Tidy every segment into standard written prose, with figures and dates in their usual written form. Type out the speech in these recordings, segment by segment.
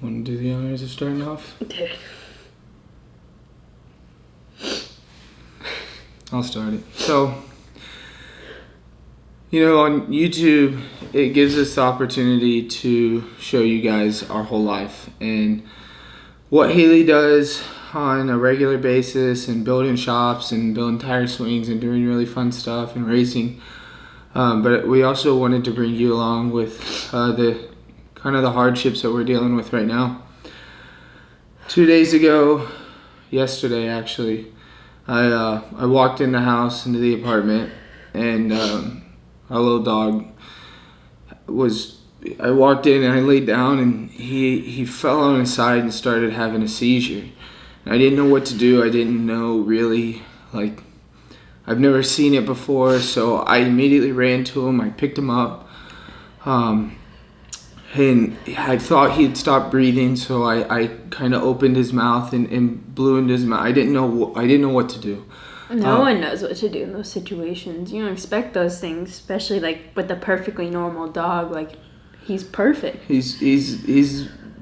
Want to do the honors of starting off? Okay. I'll start it. So, on YouTube, it gives us the opportunity to show you guys our whole life and what Hailie does on a regular basis, and building shops and building tire swings and doing really fun stuff and racing. But we also wanted to bring you along with the hardships that we're dealing with right now. 2 days ago, yesterday actually, I walked in the house, into the apartment, and our little dog I walked in and I laid down, and he fell on his side and started having a seizure. And I didn't know what to do. I didn't know really, I've never seen it before, so I immediately ran to him. I picked him up, and I thought he'd stopped breathing, so I kind of opened his mouth and blew into his mouth. I didn't know what to do. No one knows what to do in those situations. You don't expect those things, especially with a perfectly normal dog. He's perfect. He's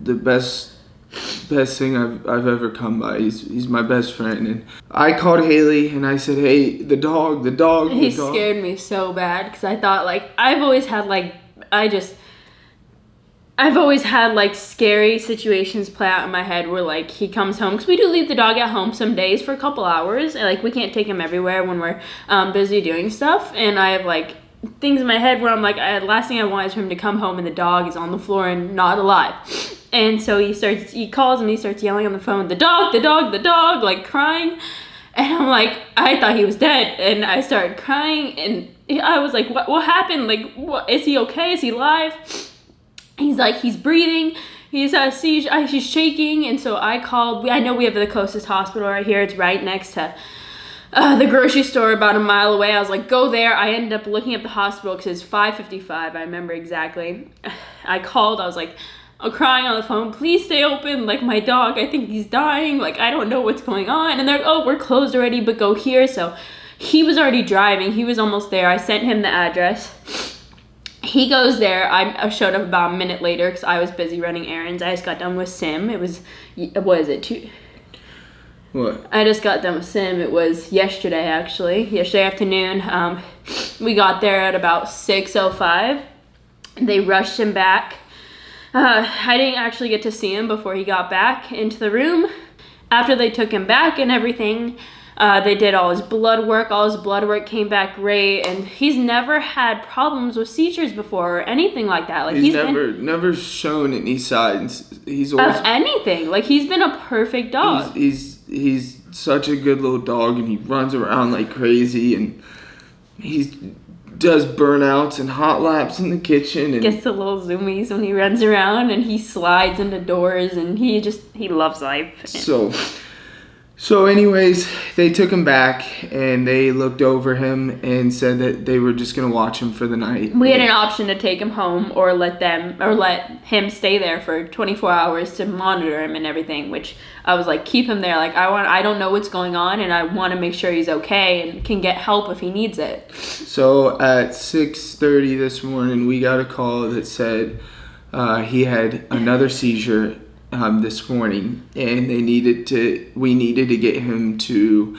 the best thing I've ever come by. He's my best friend. And I called Hailie and I said, "Hey, the dog." He scared me so bad because I thought I've always had scary situations play out in my head where he comes home, because we do leave the dog at home some days for a couple hours, and we can't take him everywhere when we're busy doing stuff, and I have things in my head where I'm last thing I want is for him to come home and the dog is on the floor and not alive. And so he calls and he starts yelling on the phone, the dog, crying. And I'm I thought he was dead, and I started crying, and I was what happened? What, is he okay? Is he alive? He's breathing. He's a seizure. He's shaking. And so I called. I know we have the closest hospital right here. It's right next to the grocery store, about a mile away. I was go there. I ended up looking at the hospital because it's 5:55. I remember exactly. I called. I was I'm crying on the phone. Please stay open. My dog, I think he's dying. I don't know what's going on. And they're oh, we're closed already, but go here. So he was already driving. He was almost there. I sent him the address. He goes there. I showed up about a minute later because I was busy running errands. I just got done with Sim. It was, what is it? What? I just got done with Sim. It was yesterday, actually. Yesterday afternoon. We got there at about 6:05. They rushed him back. I didn't actually get to see him before he got back into the room. After they took him back and everything, they did all his blood work. All his blood work came back great, and he's never had problems with seizures before or anything like that. He's never shown any signs. He's always of anything. He's been a perfect dog. He's such a good little dog, and he runs around like crazy, and he does burnouts and hot laps in the kitchen, and gets the little zoomies when he runs around, and he slides into doors, and he loves life. So anyways, they took him back, and they looked over him and said that they were just going to watch him for the night. We had an option to take him home or let him stay there for 24 hours to monitor him and everything, which I was keep him there. I don't know what's going on, and I want to make sure he's okay and can get help if he needs it. So at 6:30 this morning, we got a call that said he had another seizure this morning, and we needed to get him to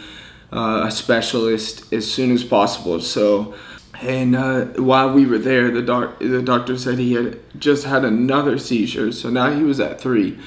a specialist as soon as possible. So, and while we were there, the doctor said he had just had another seizure, so now he was at 3.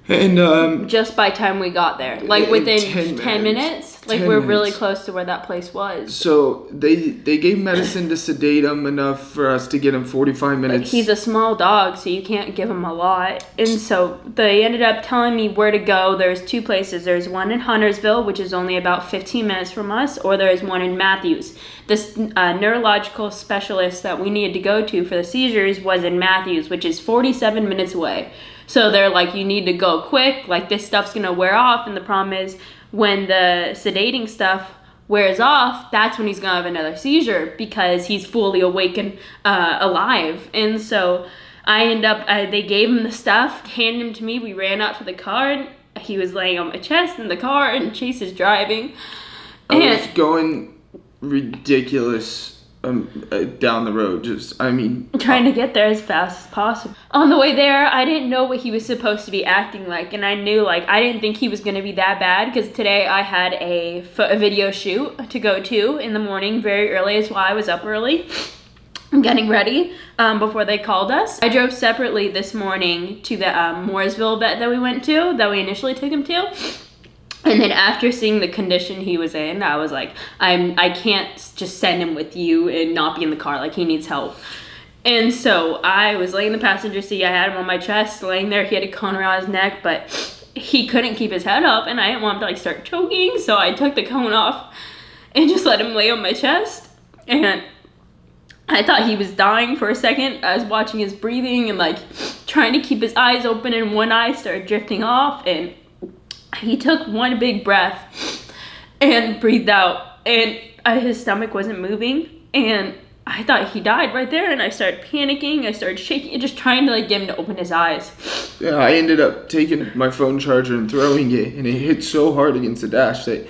And just by time we got there, within 10 minutes, we're really close to where that place was. So they gave medicine to sedate him enough for us to get him 45 minutes. He's a small dog, so you can't give him a lot. And so they ended up telling me where to go. There's 2 places. There's one in Huntersville, which is only about 15 minutes from us, or there's one in Matthews. This neurological specialist that we needed to go to for the seizures was in Matthews, which is 47 minutes away. So they're you need to go quick, this stuff's gonna wear off, and the problem is when the sedating stuff wears off, that's when he's gonna have another seizure because he's fully awake and alive. And so they gave him the stuff, handed him to me, we ran out to the car, and he was laying on my chest in the car, and Chase is driving. I was going ridiculous down the road. Trying to get there as fast as possible. On the way there, I didn't know what he was supposed to be acting like, and I knew I didn't think he was going to be that bad, because today I had a video shoot to go to in the morning very early. Is why I was up early. I'm getting ready before they called us. I drove separately this morning to the Mooresville vet that we went to, that we initially took him to. And then after seeing the condition he was in, I was like, I can't just send him with you and not be in the car. He needs help. And so I was laying in the passenger seat. I had him on my chest, laying there. He had a cone around his neck, but he couldn't keep his head up, and I didn't want him to start choking. So I took the cone off and just let him lay on my chest. And I thought he was dying for a second. I was watching his breathing and trying to keep his eyes open, and one eye started drifting off, and he took one big breath and breathed out, and his stomach wasn't moving, and I thought he died right there, and I started panicking. I started shaking, just trying to get him to open his eyes. Yeah, I ended up taking my phone charger and throwing it, and it hit so hard against the dash that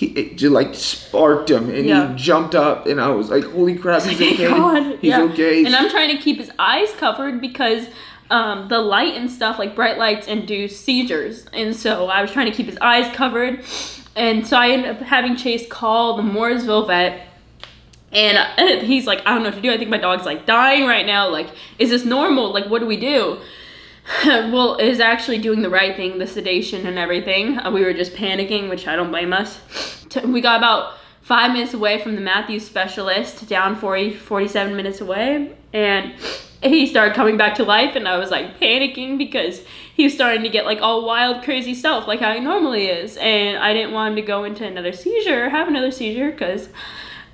it just sparked him, and he jumped up, and I was like, holy crap, he's okay. God. He's okay. And I'm trying to keep his eyes covered because the light and stuff, bright lights, induce seizures. And so I was trying to keep his eyes covered. And so I ended up having Chase call the Mooresville vet. And he's like, I don't know what to do. I think my dog's dying right now. Is this normal? What do we do? Well, it was actually doing the right thing, the sedation and everything. We were just panicking, which I don't blame us. We got about 5 minutes away from the Matthews specialist, down 47 minutes away. And he started coming back to life, and I was panicking because he was starting to get all wild, crazy stuff how he normally is. And I didn't want him to go into another seizure or have another seizure because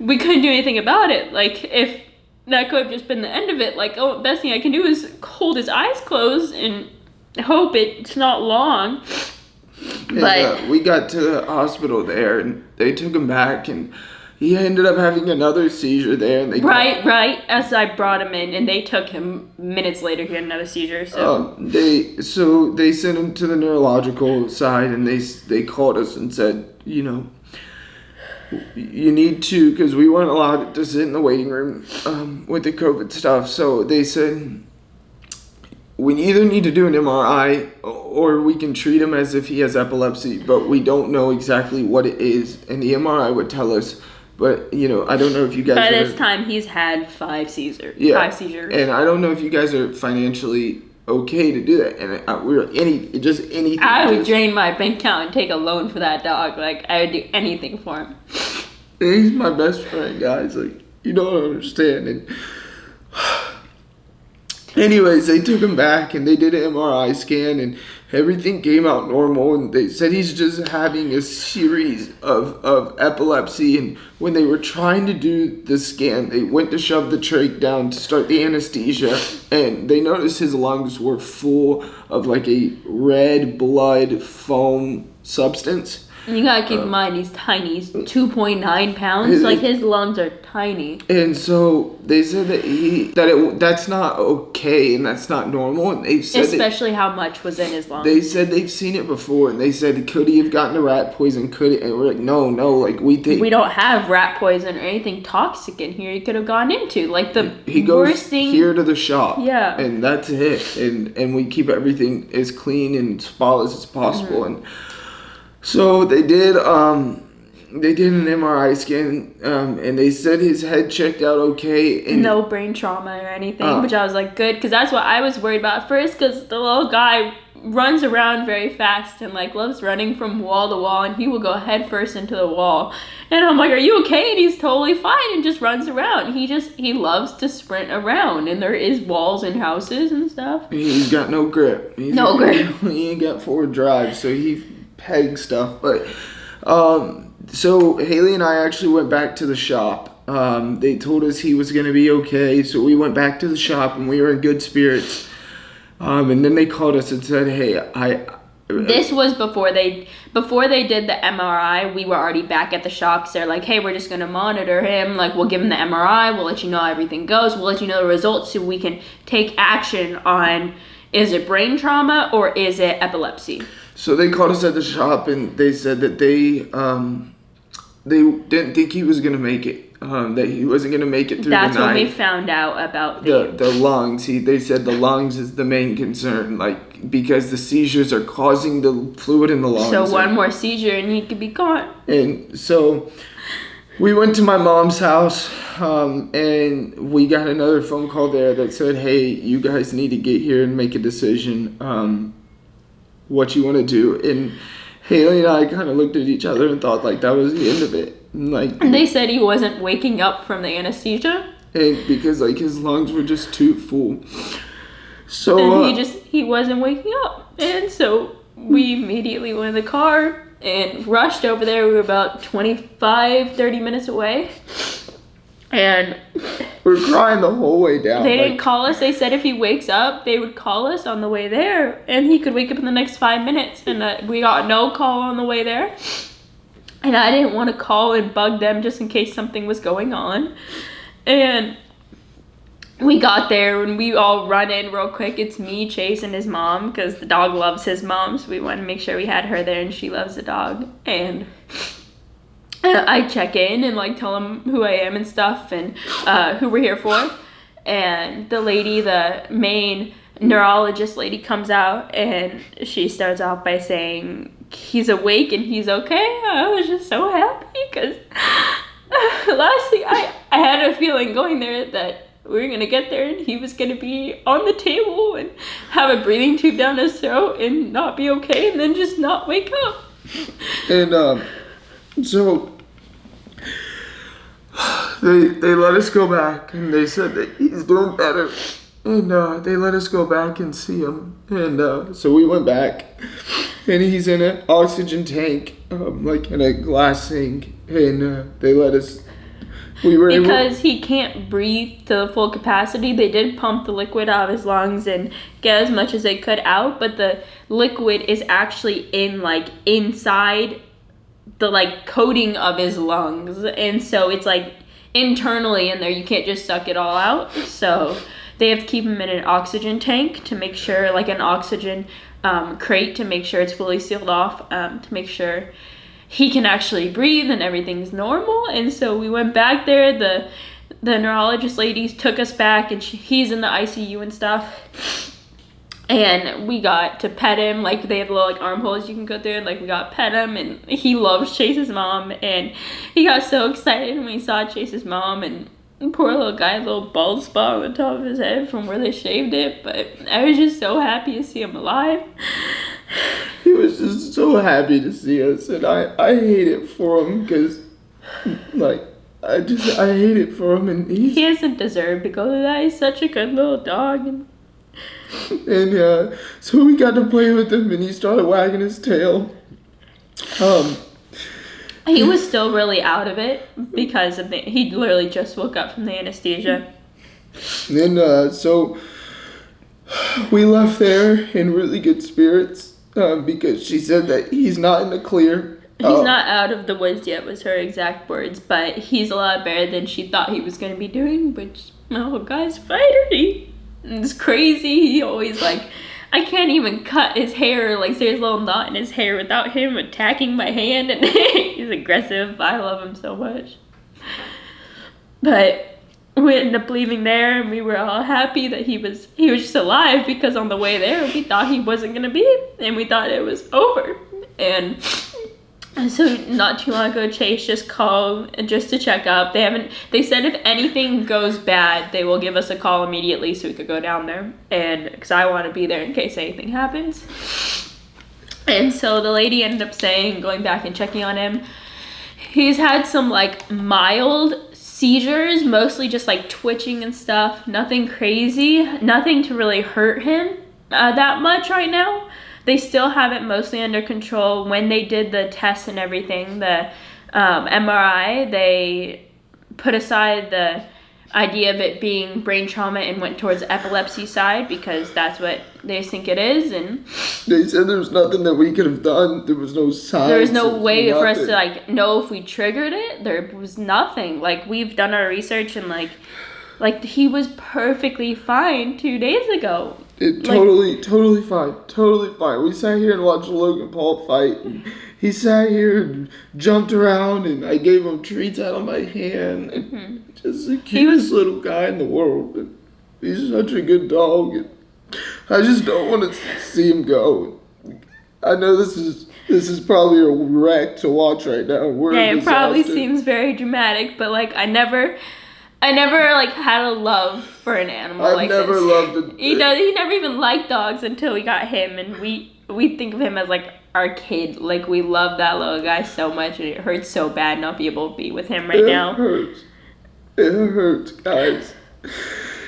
we couldn't do anything about it. If that could have just been the end of it, the best thing I can do is hold his eyes closed and hope it's not long. But we got to the hospital there, and they took him back, and he ended up having another seizure there. And right. As I brought him in, and they took him minutes later, he had another seizure. So they sent him to the neurological side, and they called us and said, you need to, because we weren't allowed to sit in the waiting room with the COVID stuff. So they said, we either need to do an MRI or we can treat him as if he has epilepsy, but we don't know exactly what it is. And the MRI would tell us, but I don't know if you guys by this time he's had 5 seizures. Yeah, 5 seizures. And I don't know if you guys are financially okay to do that. And anything. I would drain my bank account and take a loan for that dog. I would do anything for him. He's my best friend, guys. You don't understand. And anyways, they took him back, and they did an MRI scan, and everything came out normal, and they said he's just having a series of epilepsy. And when they were trying to do the scan, they went to shove the trach down to start the anesthesia, and they noticed his lungs were full of a red blood foam substance. And you gotta keep in mind, he's tiny. He's 2.9 pounds. His lungs are tiny. And so they said that that's not okay, and that's not normal. And they said, especially how much was in his lungs. They said they've seen it before, and they said, could he have gotten a rat poison? Could it? And we're like, no. We don't have rat poison or anything toxic in here. He could have gone into he goes here to the shop. Yeah. And that's it. And we keep everything as clean and spotless as possible. Mm-hmm. And so they did an MRI scan, and they said his head checked out okay. And no brain trauma or anything, which I was good, because that's what I was worried about at first, because the little guy runs around very fast and loves running from wall to wall, and he will go head first into the wall. And I'm like, are you okay? And he's totally fine and just runs around. He loves to sprint around, and there is walls and houses and stuff. He's got no grip. He ain't got forward drive, so he peg stuff. But so Hailie and I actually went back to the shop. They told us he was going to be okay, so we went back to the shop, and we were in good spirits. And then they called us and said, hey, this was before they did the MRI. We were already back at the shop. So they're like, hey, we're just going to monitor him. We'll give him the MRI. We'll let you know how everything goes. We'll let you know the results so we can take action on, is it brain trauma or is it epilepsy? So they called us at the shop, and they said that they didn't think he was going to make it. that he wasn't gonna make it through That's the night. when we found out about the lungs. They said the lungs is the main concern, like because the seizures are causing the fluid in the lungs. So one more seizure and he could be gone. And so we went to my mom's house, and we got another phone call there that said, "Hey, you guys need to get here and make a decision, what you want to do." And Hailie and I kind of looked at each other and thought like that was the end of it. And they said he wasn't waking up from the anesthesia. And because like his lungs were just too full. So and he wasn't waking up. And so we immediately went in the car and rushed over there. We were about 30 minutes away. And we're crying the whole way down. They didn't call us. They said if he wakes up, they would call us on the way there. And he could wake up in the next 5 minutes. And we got no call on the way there. And I didn't want to call and bug them just in case something was going on. And we got there and we all run in real quick. It's me, Chase, and his mom because the dog loves his mom. So we wanted to make sure we had her there and she loves the dog. And I check in and like tell them who I am and stuff and who we're here for. And the lady, the main neurologist lady comes out and she starts off by saying he's awake and he's okay. I was just so happy because last thing I had a feeling going there that we were gonna get there and he was gonna be on the table and have a breathing tube down his throat and not be okay and then just not wake up. And so they let us go back and they said that he's doing better. And they let us go back and see him. And so we went back. And he's in an oxygen tank, like in a glass sink. And they let us... Because he can't breathe to the full capacity, they did pump the liquid out of his lungs and get as much as they could out. But the liquid is actually in, like, inside the, like, coating of his lungs. And so it's, like, internally in there. You can't just suck it all out. So... they have to keep him in an oxygen tank to make sure, like an oxygen crate to make sure it's fully sealed off, to make sure he can actually breathe and everything's normal. And so we went back there. The neurologist ladies took us back and he's in the ICU and stuff. And we got to pet him. Like they have little like armholes you can go through. Like we got to pet him and he loves Chase's mom. And he got so excited when he saw Chase's mom and poor little guy, a little bald spot on the top of his head from where they shaved it. But I was just so happy to see him alive. He was just so happy to see us, and I hate it for him because, like, I hate it for him, and he doesn't deserve to go through that. He's such a good little dog, and so we got to play with him, and he started wagging his tail. He was still really out of it because of he literally just woke up from the anesthesia. And so we left there in really good spirits because she said that he's not in the clear. He's not out of the woods yet was her exact words, but he's a lot better than she thought he was going to be doing, which, oh, guy's fighter. It's crazy. He always like... I can't even cut his hair, like there's a little knot in his hair without him attacking my hand, and he's aggressive. I love him so much. But we ended up leaving there and we were all happy that he was just alive because on the way there we thought he wasn't gonna be and we thought it was over. And so not too long ago Chase just called just to check up. They said if anything goes bad they will give us a call immediately so we could go down there, and because I want to be there in case anything happens. And so the lady ended up saying, going back and checking on him, he's had some like mild seizures, mostly just like twitching and stuff, nothing crazy, nothing to really hurt him that much right now. They still have it mostly under control. When they did the tests and everything, the MRI, they put aside the idea of it being brain trauma and went towards the epilepsy side because that's what they think it is. And they said there was nothing that we could have done. There was no signs. There was no way for us to like know if we triggered it. There was nothing. Like we've done our research and like he was perfectly fine 2 days ago. Totally fine. Totally fine. We sat here and watched Logan Paul fight. And he sat here and jumped around, and I gave him treats out of my hand. And just the cutest little guy in the world. And he's such a good dog. And I just don't want to see him go. I know this is probably a wreck to watch right now. It probably seems very dramatic, but like I never like had a love for an animal I've like never this. loved it. He never even liked dogs until we got him, and we think of him as like our kid. Like we love that little guy so much, and it hurts so bad not be able to be with him right now. It hurts, guys.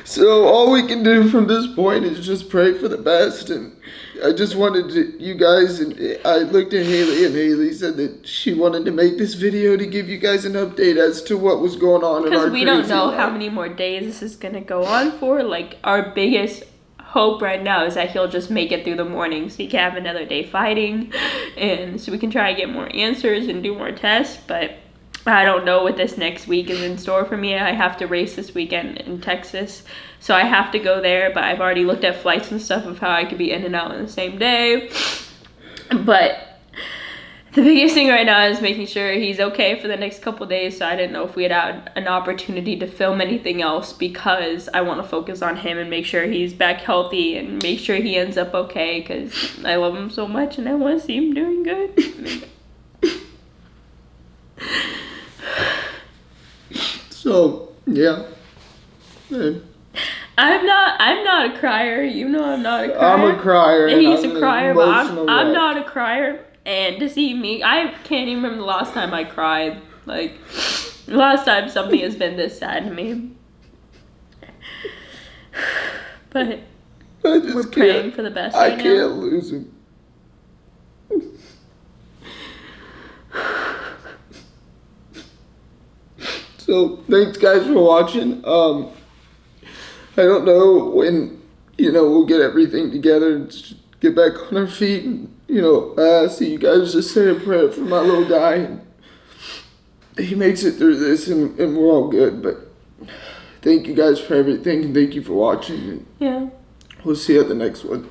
So all we can do from this point is just pray for the best. And I just wanted you guys, and I looked at Hailie, and Hailie said that she wanted to make this video to give you guys an update as to what was going on in our Because we don't know life. how many more days this is gonna go on for. Like our biggest hope right now is that he'll just make it through the morning so he can have another day fighting, and so we can try to get more answers and do more tests. But I don't know what this next week is in store for me. I have to race this weekend in Texas, so I have to go there, but I've already looked at flights and stuff of how I could be in and out in the same day. But the biggest thing right now is making sure he's okay for the next couple days, so I didn't know if we had an opportunity to film anything else because I want to focus on him and make sure he's back healthy and make sure he ends up okay because I love him so much and I want to see him doing good. So, yeah. I'm not a crier. You know I'm not a crier. I'm a crier. He's a crier, but I'm wreck. not a crier. And to see me, I can't even remember the last time I cried. Like, the last time something has been this sad to me. But we're praying for the best right now. I can't lose him. So, thanks guys for watching. I don't know when, we'll get everything together and just get back on our feet. And, see you guys just say a prayer for my little guy. And he makes it through this and we're all good. But thank you guys for everything and thank you for watching. And yeah. We'll see you at the next one.